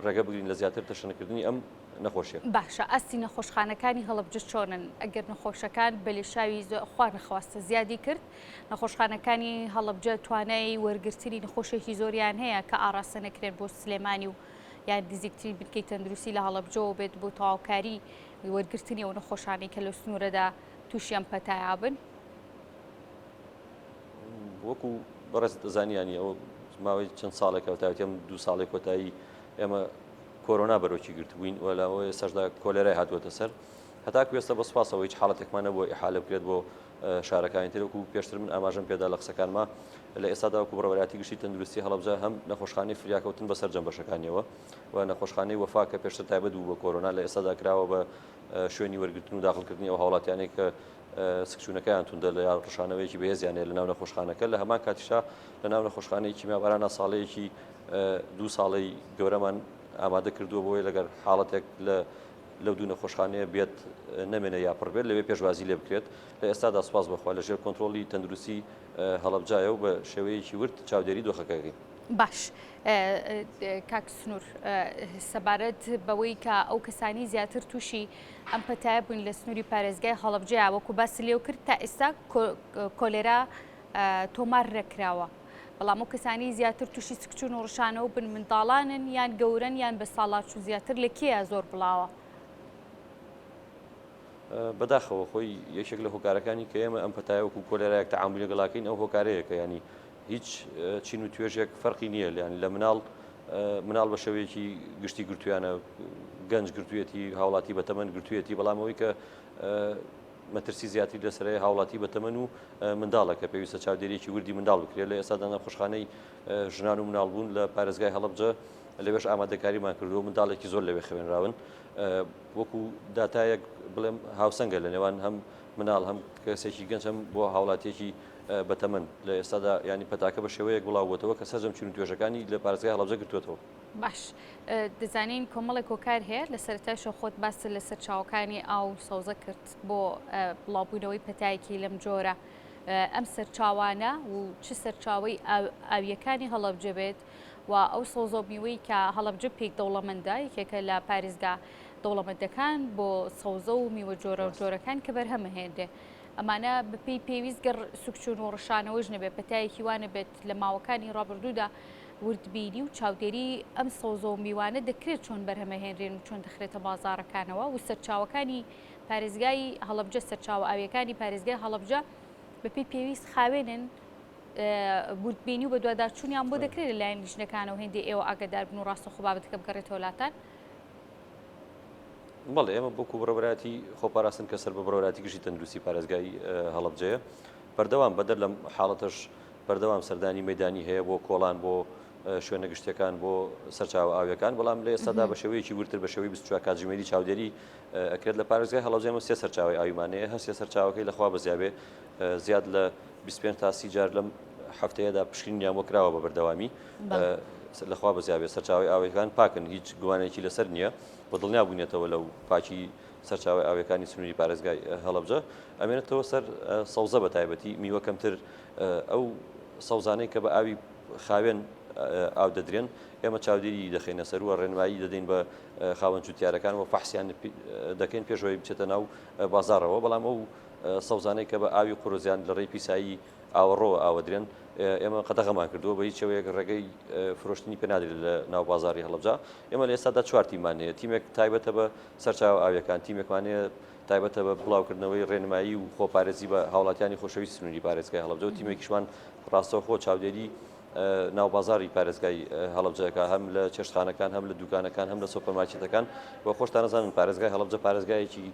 [SPEAKER 3] ڕێگە بگرین لە زیاتر تەشەنەکردنی ئەم نەخۆشیە.
[SPEAKER 1] باشە ئەستی نەخۆشخانەکانی هەڵەبجە چۆنن ئەگەر نەخۆشەکان بەلێشاوی خوا نەخواستە زیادی کرد نەخۆشخانەکانی هەڵەبجە توانای وەرگرتنی نەخۆشێکی زۆریان هەیە کە ئاراستە نەکرێت بۆ سلێمانی و یان نزیکترین بنکەی تەندروستی لە هەڵەبجەوە بێت بۆ تەواوکاری وەرگرتنی ئەو نەخۆشانەی کە لە سنوورەدا تووشیان پەتایە بن.
[SPEAKER 3] وەکو بەڕێز دەزانیانی ئەوە ماوەی چەند ساڵێکە تاوەتی ئەم 2 ساڵی کۆتایی ئێمە کۆرۆنا بەرەوکی گرتبووین وەلاەوەی سەردا کۆلێرای هاتووەتە سەر هەتاکو ئێستا بە سوپاسەوە هیچ حاڵەتێکمانە بۆ ئیحالە بکرێت بۆ شارەکانی تر وەکو پێشتر من ئاماژەم پێدا لە قسەکانما لە ئێستادا وەکو بەڕێوەبەراتی گشتی تەندروستی هەڵەبجە هەم نەخۆشخانەی فریاکەوتن بەسەر جەمبەشەکانیەوە و نەخۆشخانەی وەفا کە پێشتر تایبەت بوو بە کۆرۆنا لە ئێستادا کراوە بە شوێنی وەرگرتن و داخڵکردنی ئەو هاوڵاتیانەی کە سکشونەکەیان توندە لە ڕشانەوەیکی بەهێزیانێ لە ناو نەخۆشخانەکە لە هەمان کاتیشا لە ناو نەخۆشخانەیەکی میابارانە ساڵەیەکی 2 ساڵەی گەورەمان ئامادە کردووە بۆی لەگەر حاڵەتێک لەو دوو نەخۆشخانەیە بێت نەمێنە یا پڕ بێت لەوێ پێشوازی لێ بکرێت لە ئێستادا سوپاس بەخوا لەژێر کۆنتترۆلی تەندروستی هەڵەبجایە و بە شێوەیەکی ورد چاودێری دۆخەکەی.
[SPEAKER 1] باش کاک سنوور سەبارەت بەوەی کە ئەو کەسانی زیاتر تووشی ئەم پەتایە بووین لە سنووری پارێزگای هەڵەبجەیە وەکو باسی لێو کرد تا ئێستا کۆلێرا تۆمار ڕێکراوە بەڵام ئەو کەسانی زیاتر تووشی سکچون و ڕشانەوە بن منداڵانن یان گەورن یان بە ساڵات و زیاتر لە کێیە زۆر بڵاوە؟
[SPEAKER 3] بەداخەوە خۆی یەکێک لە هۆکارەکانی کە ئێمە ئەم پەتایە وەکو کۆلێرایەک تەعاملی لەگەڵاکەین ئەو هۆکارەیەکە ینی هیچ چین و توێژێک فەرقی نییە ینی لە مناڵ بە شێوەیەکی گشتی گرتویانە گەنج گرتوێتی هاوڵاتی بەتەمەن گرتوێتی بەڵامەوەی کە مەترسی زیاتری لەسەرەیە هاوڵاتی بەتەمەن و منداڵە کە پێویستە چاودێریەکی وردی منداڵ بکرێت لە ئێستادا نەخۆشخانەی ژنان و مناڵبوون لە پارێزگای هەڵەبجە لەوێش ئامادەکاریمان کردووە منداڵێکی زۆر لەوێ خوێنراون وەکو داتایەک بڵێم هاوسەنگە لە نێوان هەم مناڵ هەم کەسێکی گەنج هەم بۆ هاوڵاتیەکی بەتەمەن لە ئێستادا ینی پەتاکە بە شێوەیەک بڵاوبووەتەوە کە سەرجەم چین و توێژەکانی لە پارێزگای هەڵەبجە گرتوێتەوە.
[SPEAKER 1] باش دەزانین کۆمەڵێک هۆکار هەیە لە سەرەتایشەوە خۆت باس لە سەرچاوەکانی ئاو سەوزە کرد بۆ بڵاوبوونەوەی پەتایەکی لەم جۆرە ئەم سەرچاوانە و چ سەرچاوەی ئاویەکانی هەڵەبجە بێت و ئەو سەوزە میوەی کە هەڵەبجە پێک دەوڵەمەندە یەکێکە لە پارێزگا دەوڵەمەندەکان بۆ سەوزە و میوە جۆرە و جۆرەکان کە بەرهەمە هێندێ ئەمانە بەپێی پێویست گەڕ سوکچون و ڕشانەوەش نەبێت پەتایەکی وانە بێت لە ماوەکانی ڕابردوودا وردبیری و چاودێری ئەم سەوزە و میوانە دەکرێت چۆن بەرهەمەهێنرێن و چۆن دەخرێتە بازاڕەکانەوە و سەرچاوەکانی پارێزگای هەڵەبجە سەرچاوە ئاویەکانی پارێزگای هەڵەبجە بەپێی پێویست خاوێنن بوتبینی و بە دووادارچوونیان بۆ دەکرێت لەلایەن لیژنەکانەوە هێندی ئێوە ئاگادار بن و ڕاستەخۆ بابەتەکە بگەڕێتەوە وڵاتان؟
[SPEAKER 3] بەڵێ ئێمە بۆ بڕەبەتی خۆپاراستن کە سەر بە بڕەبەتی گشتی تەندروستی پارێزگای هەڵەبجەیە بەردەوام بەدەر لەم حاڵەتەش بەردەوام سەردانی مەدانی هەیە بۆ کۆڵان بۆ شوێنە گشتەکان بۆ سەرچاوە ئاویەکان بەڵام لە ئێستادا بە شێوەیەکی ورتر بە شێوەی 24 کاتژمێری چاودێری ئەکرێت لە پارێزگای هەڵەبجەمە سێ سەرچاوی ئاویمانەیە هەر سێ سەرچاوەکەی لەخوا بەزیابێ زیاد لە 25 تا 30 جار لەم هەفتەیەدا پشکنیان بۆ کراوە بە بەردەوامی لەخوا بەزیابێ سەرچاوی ئاویەکان پاکن هیچ گوانێکی لەسەر نییە بە دڵنیا بوونێتەوە لەو پاکی سەرچاوی ئاویەکانی سنووری پارێزگای هەڵەبجە ئەمێنێتەوە سەر سەوزە بە تایبەتی میوە کەمتر ئەو سەوزانەی کە بە ئاوی خاوێن ئاو دەدرێن ئێمە چاودێری دەخێنە سەر و ڕێنمایی دەدەین بە خاوەن جوتیارەکان و فەحسیان دەکەین پێشەوەی بچێتە ناو بازارەوە بەڵام ئەو سەوزانەی کە بە ئاوی قورزیان لە ڕێی پیسایی ئاوەڕۆ ئاوەدرێن ئێمە قەدەغەمان کردووە بە هیچ شێوەیەک ڕێگەی فرۆشتنی پێنادرێت لە ناو بازاری هەڵەبجە ئێمە لە ئێستادا چوار تیمانەیە تیمێک تایبەتە بە سەرچاوە ئاویەکان تیمێکمانەیە تایبەتە بە بڵاوکردنەوەی ڕێنمایی و خۆپارێزی بە هاوڵاتیانی خۆشەویستی سنووری پارێزگای هەڵەبجە و تیمێکیشمان ڕاستەوخۆ چاودێری ناو بازاری پارێزگای هەڵەبجەکە هەم لە چێشتخانەکان هەم لە دوکانەکان هەم لە سوپەرمارکێتەکان بە خۆشتان نەزانن پارێزگای هەڵەبجە پارێزگایەکی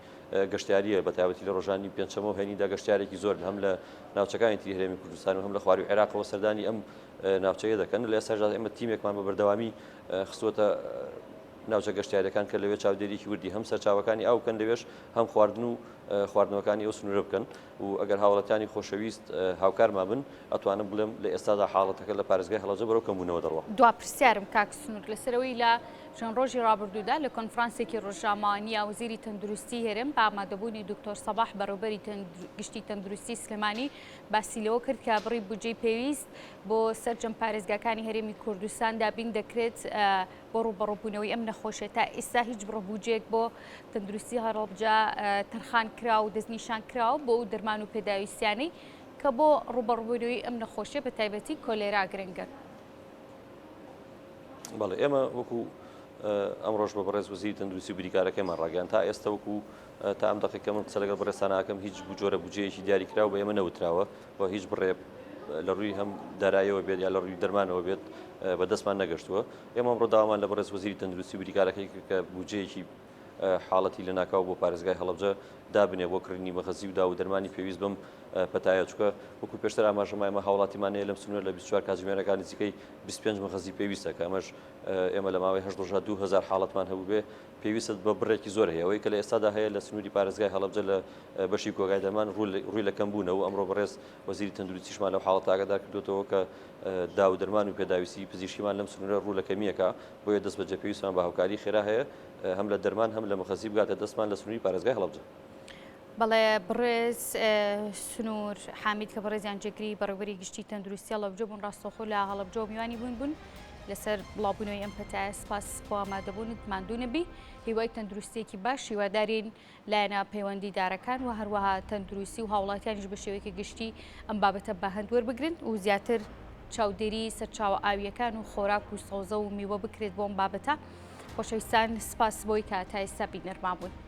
[SPEAKER 3] گەشتیاریە بە تایبەتی لە ڕۆژانی پێنجشەمە و هەینیدا گەشتیارێکی زۆر هەم لە ناوچەکانی تری هەرێمی کوردستان و هەم لە خواروی عێراقەوە سەردانی ئەم ناوچەیە دەکەن لە ئێستادا ئێمە تیمێکمان بە بەردەوامی خستووەتە ناوچە گەشتیارەکان کە لەوێ چاودێریی وردی هەم سەرچاوەکانی ئاو بکەن لەوێش هەم خواردن و خواردنەوەکانی ئەو سنوورە بکەن و ئەگەر هاوڵەتانی خۆشەویست هاوکارمان بن ئەتوانم بڵێم لە ئێستادا حاڵەتەکە لە پارێزگای هەڵەبجە بەرەو کەمبوونەوە دەڕوە.
[SPEAKER 1] دوا پرسیارم کاک سنوور لەسەرەوەی لە چەند ڕۆژی ڕابردوودا لە کۆنفرانسێکی ڕۆژنامەوانی وەزیری تەندروستی هێرم بە ئامادەبوونی دکتۆر سەباح بەڕێوەبەری گشتی تەندروستی سلێمانی باسی لەوە کرد کە بڕی بودجەی پێویست بۆ سەرجەم پارێزگاکانی هەرێمی کوردستاندا بین دەکرێت بۆ ڕوبەڕووبوونەوەی ئەم نەخۆشە تا ئێستا هیچ بڕەبوجێک بۆ تەندروستی هەڵەبجە تەرخان کرا و دەستنیشان کراوە بۆ ئەو دەرمان و پێداویستیانەی کە بۆ ڕوبەڕووبوونەوەی ئەم نەخۆشیە بە تایبەتی کۆلێرا گرنگە.
[SPEAKER 3] بەڵێ ئێمە وەکو ئەم ڕۆژ بە بەڕێز وەزیری تەندروستی و بریکارەکەیمان ڕاگەیان تا ئێستا وەکو تا ئەم دەقیقە من قسە لەگەڵ بەڕێستانەکەم هیچ جۆرە بودجەیەکی دیاری کراوە بە ئێمە نەوتراوە و هیچ بڕێ لە ڕووی هەم داراییەوە بێت یا لە ڕووی دەرمانەوە بێت بە دەستمان نەگەشتووە ئێمە ئەمڕۆ داوامان لە بەڕێز وەزیری تەندروستی و بریکارەکەی کە بودجەیەکی حاڵەتی لە ناکاو بۆ پارێزگای هەڵەبجە دابنێ بۆ کڕینی مەخەزی و دا و دەرمانی پێویست بم پەتایە چکە وەکو پێشتر ئاماژەمایمە هاوڵاتیمانەیە لەم سنوور لە 24 کاتژمێرەکانی نزیکەی 25 مەخەزی پێویستە کە ئەمەش ئێمە لە ماوەی 8 ڕۆژە 2000 حاڵەتمان هەبوو بێ پێویست بە بڕێکی زۆر هەیە ئەوەی کە لە ئێستادا هەیە لە سنووری پارێزگای هەڵەبجە لە بەشی کۆگای دەرمان ڕووی لە کەمبوونەوە ئەمڕۆ بەڕێز وەزیری تەندروستیشمان لەو حاڵەت ئاگادار کردوێتەوە کە دا و دەرمان و پێداویستی پزیشکیمان لەم سنوورە ڕوو لە کەمیەکە بۆیە دەست بە جێپێویستمان بە هاوکاری خێرا هەیە هەم لە دەرمان هەم لە مەخەزی بگاتە دەستمان لە سنووری پارێزگای هەڵەبجە.
[SPEAKER 1] بەڵێ بڕێز سنوور حامید کە بەڕێزیان جێگری بەڕێوەبەری گشتی تەندروستی هەڵەبجە بوون ڕاستەوخۆ لە هەڵەبجە و میوانی بوون لەسەر بڵاوبوونەوەی ئەم پەتایە سپاس بۆ ئامادەبوونت ماندوو نەبی هیوای تەندروستیەکی باش هیوادارین لایەنە پەیوەندیدارەکان و هەروەها تەندروستی و هاوڵاتیانیش بە شێوەیەکی گشتی ئەم بابەتە بە هەند وەربگرن و زیاتر چاودێری سەرچاوە ئاویەکان و خۆراک و سەوزە و میوە بکرێت بۆ ئەم بابەتە خۆشەویستان سپاس بۆی کە تا ئێستا بینەرمان بوون.